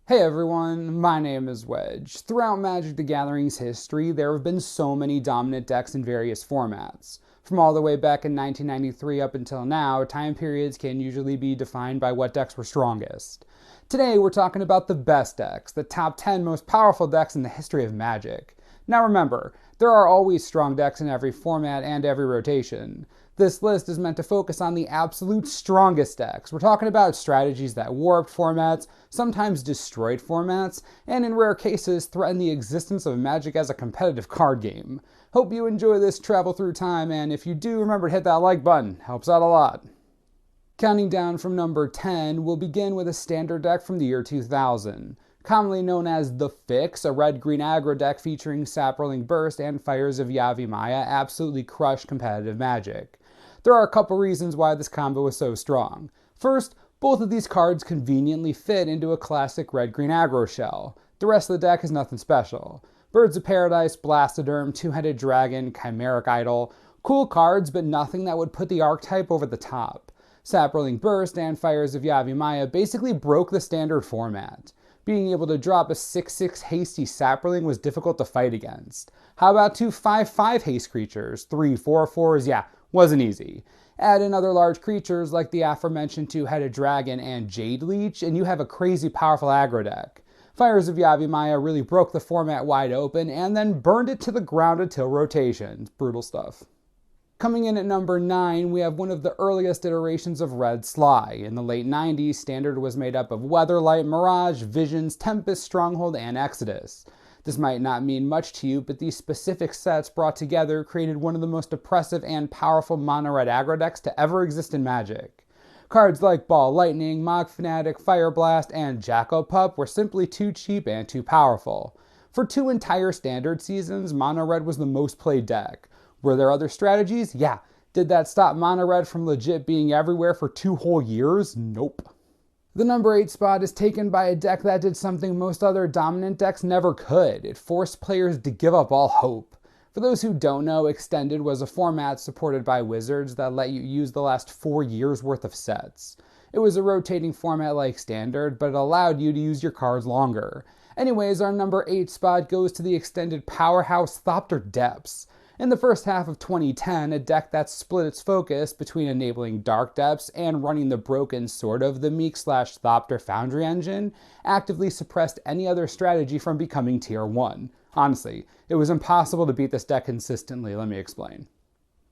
Hey everyone, my name is Wedge. Throughout Magic the Gathering's history, there have been so many dominant decks in various formats. From all the way back in 1993 up until now, time periods can usually be defined by what decks were strongest. Today we're talking about the best decks, the top 10 most powerful decks in the history of Magic. Now remember, there are always strong decks in every format and every rotation. This list is meant to focus on the absolute strongest decks. We're talking about strategies that warped formats, sometimes destroyed formats, and in rare cases threaten the existence of Magic as a competitive card game. Hope you enjoy this travel through time, and if you do, remember to hit that like button. Helps out a lot. Counting down from number 10, we'll begin with a standard deck from the year 2000. Commonly known as the Fix, a red-green aggro deck featuring Saproling Burst and Fires of Yavimaya absolutely crushed competitive Magic. There are a couple reasons why this combo is so strong. First, both of these cards conveniently fit into a classic red-green aggro shell. The rest of the deck is nothing special. Birds of Paradise, Blastoderm, Two-Headed Dragon, Chimeric Idol, cool cards but nothing that would put the archetype over the top. Saproling Burst and Fires of Yavimaya basically broke the standard format. Being able to drop a 6/6 hasty Saproling was difficult to fight against. How about two 5/5 haste creatures? 3 4/4s? Yeah, wasn't easy. Add in other large creatures like the aforementioned Two-Headed Dragon and Jade Leech, and you have a crazy powerful aggro deck. Fires of Yavimaya really broke the format wide open and then burned it to the ground until rotation. Brutal stuff. Coming in at number 9, we have one of the earliest iterations of Red Sly. In the late 90s, Standard was made up of Weatherlight, Mirage, Visions, Tempest, Stronghold, and Exodus. This might not mean much to you, but these specific sets brought together created one of the most oppressive and powerful mono-red aggro decks to ever exist in Magic. Cards like Ball Lightning, Mog Fanatic, Fire Blast, and Jackal Pup were simply too cheap and too powerful. For 2 entire Standard seasons, mono-red was the most played deck. Were there other strategies? Yeah. Did that stop mono-red from legit being everywhere for 2 whole years? Nope. The number 8 spot is taken by a deck that did something most other dominant decks never could. It forced players to give up all hope. For those who don't know, Extended was a format supported by Wizards that let you use the last 4 years worth of sets. It was a rotating format like Standard, but it allowed you to use your cards longer. Anyways, our number 8 spot goes to the Extended powerhouse Thopter Depths. In the first half of 2010, a deck that split its focus between enabling Dark Depths and running the broken sort of the Meek/Thopter Foundry engine actively suppressed any other strategy from becoming tier 1. Honestly, it was impossible to beat this deck consistently, let me explain.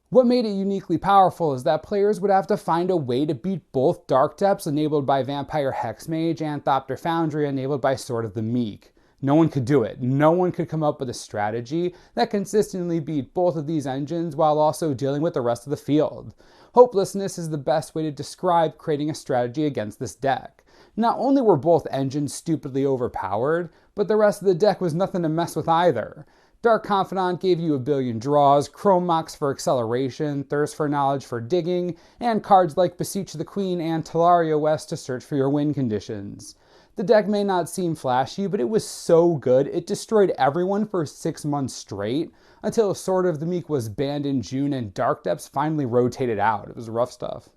What made it uniquely powerful is that players would have to find a way to beat both Dark Depths enabled by Vampire Hexmage and Thopter Foundry enabled by Sword of the Meek. No one could do it. No one could come up with a strategy that consistently beat both of these engines while also dealing with the rest of the field. Hopelessness is the best way to describe creating a strategy against this deck. Not only were both engines stupidly overpowered, but the rest of the deck was nothing to mess with either. Dark Confidant gave you a billion draws, Chrome Mox for acceleration, Thirst for Knowledge for digging, and cards like Beseech the Queen and Talaria West to search for your win conditions. The deck may not seem flashy, but it was so good it destroyed everyone for 6 months straight, until Sword of the Meek was banned in June and Dark Depths finally rotated out. It was rough stuff.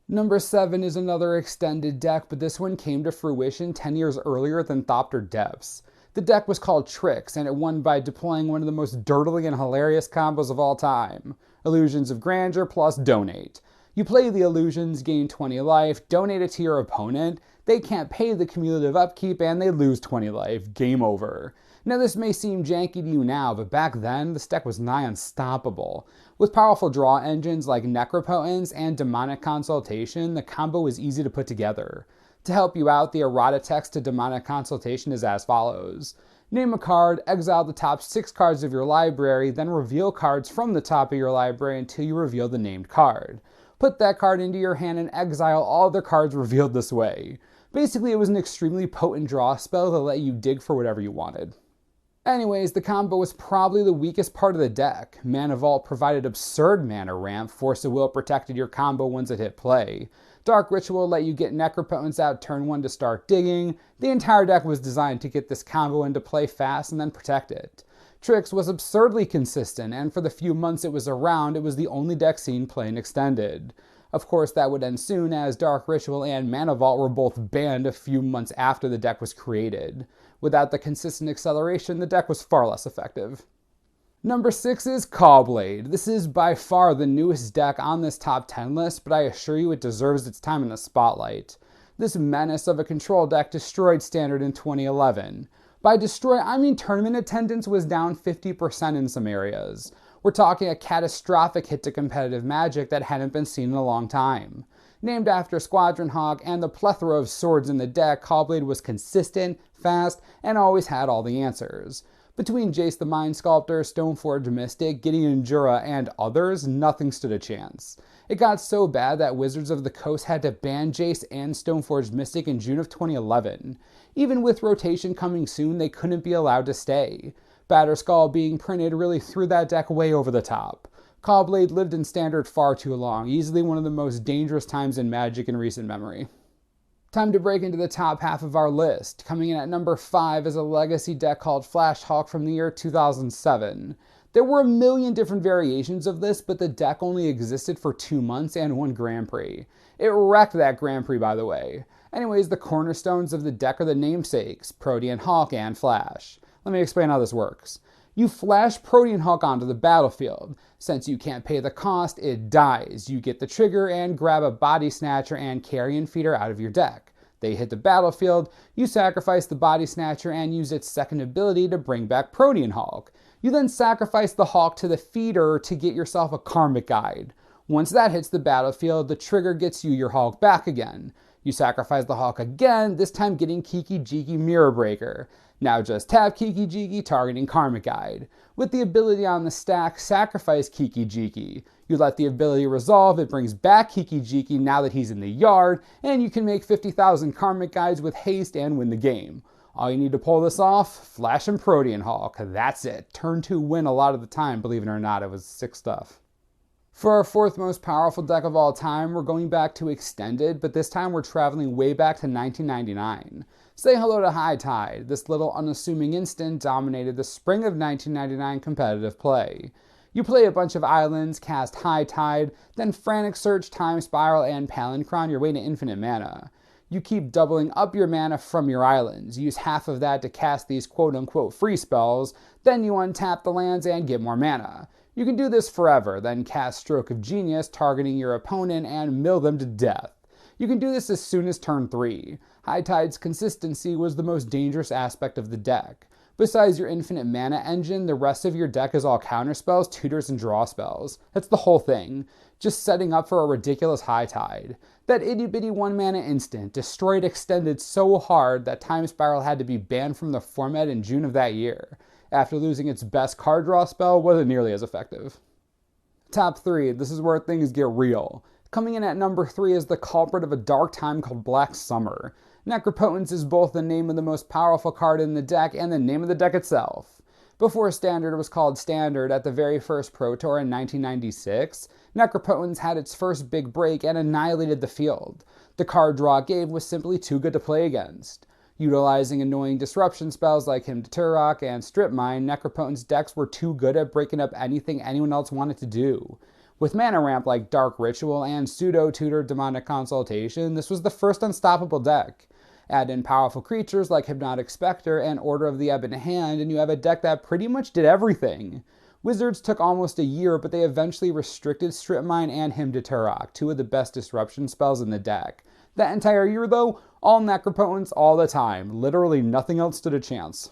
Number 7 is another extended deck, but this one came to fruition 10 years earlier than Thopter Depths. The deck was called Tricks, and it won by deploying one of the most dirtily and hilarious combos of all time. Illusions of Grandeur plus Donate. You play the illusions, gain 20 life, donate it to your opponent, they can't pay the cumulative upkeep, and they lose 20 life. Game over. Now this may seem janky to you now, but back then, this deck was nigh unstoppable. With powerful draw engines like Necropotence and Demonic Consultation, the combo was easy to put together. To help you out, the errata text to Demonic Consultation is as follows. Name a card, exile the top 6 cards of your library, then reveal cards from the top of your library until you reveal the named card. Put that card into your hand and exile all other cards revealed this way. Basically, it was an extremely potent draw spell that let you dig for whatever you wanted. Anyways, the combo was probably the weakest part of the deck. Mana Vault provided absurd mana ramp, Force of Will protected your combo once it hit play. Dark Ritual let you get Necropotence out turn 1 to start digging. The entire deck was designed to get this combo into play fast and then protect it. Tricks was absurdly consistent, and for the few months it was around, it was the only deck seen playing Extended. Of course, that would end soon as Dark Ritual and Mana Vault were both banned a few months after the deck was created. Without the consistent acceleration, the deck was far less effective. Number 6 is Caw-Blade. This is by far the newest deck on this top 10 list, but I assure you it deserves its time in the spotlight. This menace of a control deck destroyed Standard in 2011. By destroy, I mean tournament attendance was down 50% in some areas. We're talking a catastrophic hit to competitive Magic that hadn't been seen in a long time. Named after Squadron Hawk and the plethora of swords in the deck, Caw-Blade was consistent, fast, and always had all the answers. Between Jace the Mind Sculptor, Stoneforge Mystic, Gideon Jura, and others, nothing stood a chance. It got so bad that Wizards of the Coast had to ban Jace and Stoneforge Mystic in June of 2011. Even with rotation coming soon, they couldn't be allowed to stay. Batterskull being printed really threw that deck way over the top. Caw-Blade lived in Standard far too long, easily one of the most dangerous times in Magic in recent memory. Time to break into the top half of our list. Coming in at number 5 is a legacy deck called Flash Hawk from the year 2007. There were a million different variations of this, but the deck only existed for 2 months and 1 Grand Prix. It wrecked that Grand Prix, by the way. Anyways, the cornerstones of the deck are the namesakes, Protean Hawk and Flash. Let me explain how this works. You flash Protean Hawk onto the battlefield. Since you can't pay the cost, it dies. You get the trigger and grab a Body Snatcher and Carrion Feeder out of your deck. They hit the battlefield, you sacrifice the Body Snatcher and use its second ability to bring back Protean Hawk. You then sacrifice the Hawk to the feeder to get yourself a Karmic Guide. Once that hits the battlefield, the trigger gets you your Hawk back again. You sacrifice the Hawk again, this time getting Kiki Jiki Mirror Breaker. Now just tap Kiki Jiki targeting Karmic Guide. With the ability on the stack, sacrifice Kiki Jiki. You let the ability resolve, it brings back Kiki Jiki now that he's in the yard, and you can make 50,000 Karmic Guides with haste and win the game. All you need to pull this off, Flash and Protean Hawk. That's it. Turn 2 win a lot of the time, believe it or not, it was sick stuff. For our 4th most powerful deck of all time, we're going back to Extended, but this time we're traveling way back to 1999. Say hello to High Tide. This little unassuming instant dominated the spring of 1999 competitive play. You play a bunch of islands, cast High Tide, then Frantic Search, Time Spiral, and Palinchron your way to infinite mana. You keep doubling up your mana from your islands. Use half of that to cast these quote-unquote free spells, then you untap the lands and get more mana. You can do this forever, then cast Stroke of Genius, targeting your opponent and mill them to death. You can do this as soon as turn 3. High Tide's consistency was the most dangerous aspect of the deck. Besides your infinite mana engine, the rest of your deck is all counterspells, tutors, and draw spells. That's the whole thing. Just setting up for a ridiculous High Tide. That itty-bitty 1 mana instant destroyed Extended so hard that Time Spiral had to be banned from the format in June of that year. After losing its best card draw spell, wasn't nearly as effective. Top 3, this is where things get real. Coming in at number 3 is the culprit of a dark time called Black Summer. Necropotence is both the name of the most powerful card in the deck and the name of the deck itself. Before Standard was called Standard at the very first Pro Tour in 1996, Necropotence had its first big break and annihilated the field. The card draw it gave was simply too good to play against. Utilizing annoying disruption spells like Hymn to Turok and Strip Mine, Necropotence decks were too good at breaking up anything anyone else wanted to do. With mana ramp like Dark Ritual and pseudo-tutor Demonic Consultation, this was the first unstoppable deck. Add in powerful creatures like Hypnotic Spectre and Order of the Ebon Hand, and you have a deck that pretty much did everything. Wizards took almost a year, but they eventually restricted Strip Mine and Hymn to Turok, 2 of the best disruption spells in the deck. That entire year, though, all Necropotence all the time. Literally nothing else stood a chance.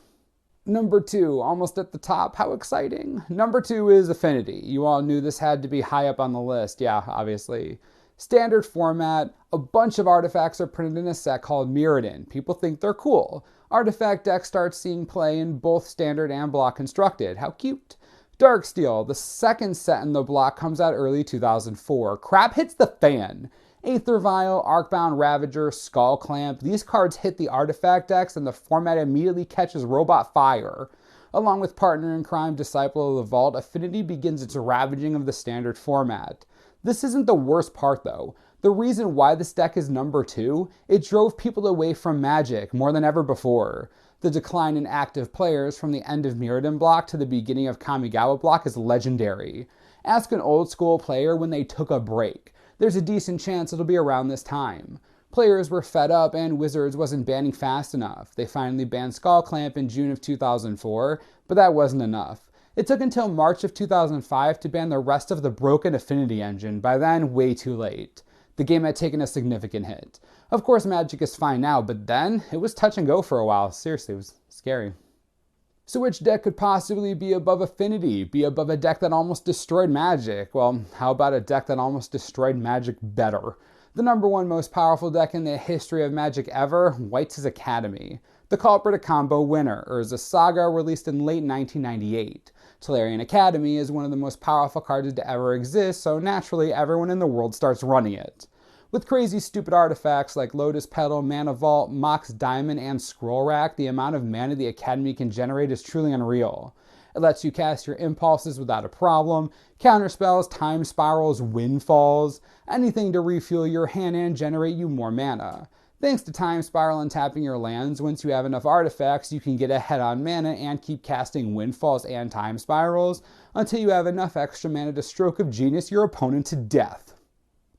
Number 2, almost at the top. How exciting. Number 2 is Affinity. You all knew this had to be high up on the list. Yeah, obviously. Standard format, a bunch of artifacts are printed in a set called Mirrodin. People think they're cool. Artifact deck starts seeing play in both Standard and Block Constructed. How cute. Darksteel, the second set in the block, comes out early 2004. Crap hits the fan. Aether Vial, Arcbound Ravager, Skull Clamp, these cards hit the artifact decks and the format immediately catches Robot Fire. Along with partner in crime Disciple of the Vault, Affinity begins its ravaging of the Standard format. This isn't the worst part though. The reason why this deck is number 2, it drove people away from Magic more than ever before. The decline in active players from the end of Mirrodin block to the beginning of Kamigawa block is legendary. Ask an old school player when they took a break. there's a decent chance it'll be around this time. Players were fed up and Wizards wasn't banning fast enough. They finally banned Skullclamp in June of 2004, but that wasn't enough. It took until March of 2005 to ban the rest of the broken Affinity engine, by then way too late. The game had taken a significant hit. Of course Magic is fine now, but then it was touch and go for a while. Seriously, it was scary. So which deck could possibly be above Affinity, be above a deck that almost destroyed Magic? Well, how about a deck that almost destroyed Magic better? The number one most powerful deck in the history of Magic ever, White's Academy. The culprit, a combo winner, Urza Saga, released in late 1998. Tolarian Academy is one of the most powerful cards to ever exist, so naturally everyone in the world starts running it. With crazy stupid artifacts like Lotus Petal, Mana Vault, Mox Diamond, and Scroll Rack, the amount of mana the Academy can generate is truly unreal. It lets you cast your impulses without a problem, counterspells, time spirals, windfalls, anything to refuel your hand and generate you more mana. Thanks to time spiral and tapping your lands, once you have enough artifacts, you can get ahead on mana and keep casting windfalls and time spirals until you have enough extra mana to stroke of genius your opponent to death.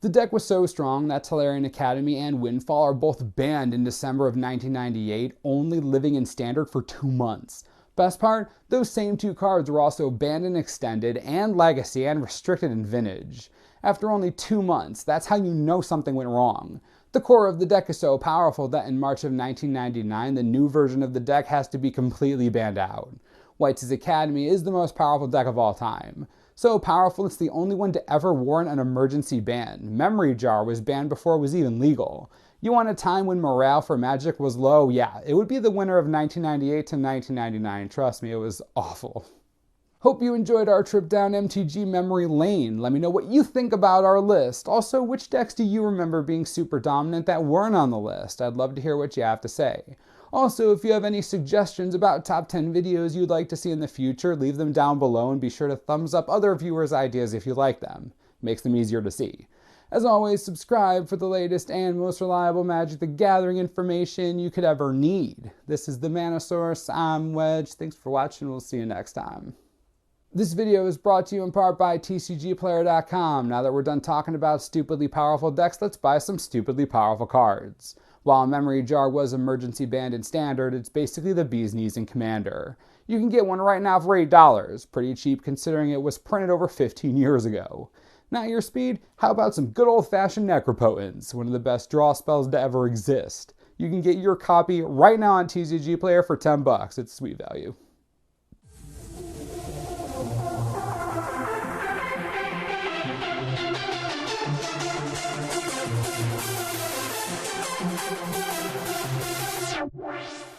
The deck was so strong that Tolarian Academy and Windfall are both banned in December of 1998, only living in Standard for 2 months. Best part, those same 2 cards were also banned in Extended and Legacy and restricted in Vintage. After only 2 months, that's how you know something went wrong. The core of the deck is so powerful that in March of 1999, the new version of the deck has to be completely banned out. White's Academy is the most powerful deck of all time. So powerful it's the only one to ever warrant an emergency ban. Memory Jar was banned before it was even legal. You want a time when morale for Magic was low? Yeah, it would be the winter of 1998 to 1999. Trust me, it was awful. Hope you enjoyed our trip down MTG memory lane. Let me know what you think about our list. Also, which decks do you remember being super dominant that weren't on the list? I'd love to hear what you have to say. Also, if you have any suggestions about top 10 videos you'd like to see in the future, leave them down below and be sure to thumbs up other viewers' ideas if you like them. Makes them easier to see. As always, subscribe for the latest and most reliable Magic the Gathering information you could ever need. This is the Mana Source. I'm Wedge. Thanks for watching. We'll see you next time. This video is brought to you in part by TCGplayer.com. Now that we're done talking about stupidly powerful decks, let's buy some stupidly powerful cards. While Memory Jar was emergency banned in Standard, it's basically the bee's knees in Commander. You can get one right now for $8, pretty cheap considering it was printed over 15 years ago. Not your speed? How about some good old-fashioned Necropotence, one of the best draw spells to ever exist. You can get your copy right now on TCG Player for $10. It's sweet value. Wow.